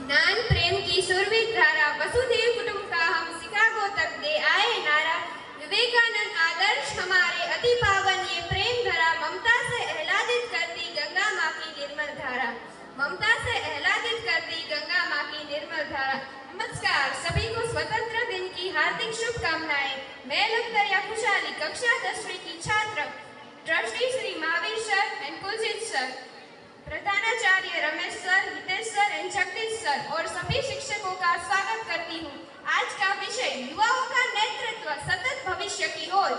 ज्ञान प्रेम की सुरभित धारा, वसुधैव कुटुंबकम शिकागो तक दे आए नारा। विवेकानंद आदर्श हमारे अति पावन ये प्रेम धरा, ममता से आह्लादित करती गंगा माँ की निर्मल धारा। ममता से आह्लादित करती गंगा माँ की निर्मल धारा। नमस्कार, सभी को स्वतंत्र दिन की हार्दिक शुभकामनाएं। मैं लखतरिया खुशाली कक्षा 10वीं की छात्र, trustee Shri Mahavir sir and Kuljeet sir, प्रधानाचार्य Ramesh sir, Hitesh sir and Jagdish sir और सभी शिक्षकों का स्वागत करती हूँ। आज का विषय युवाओं का नेतृत्व सतत भविष्य की ओर।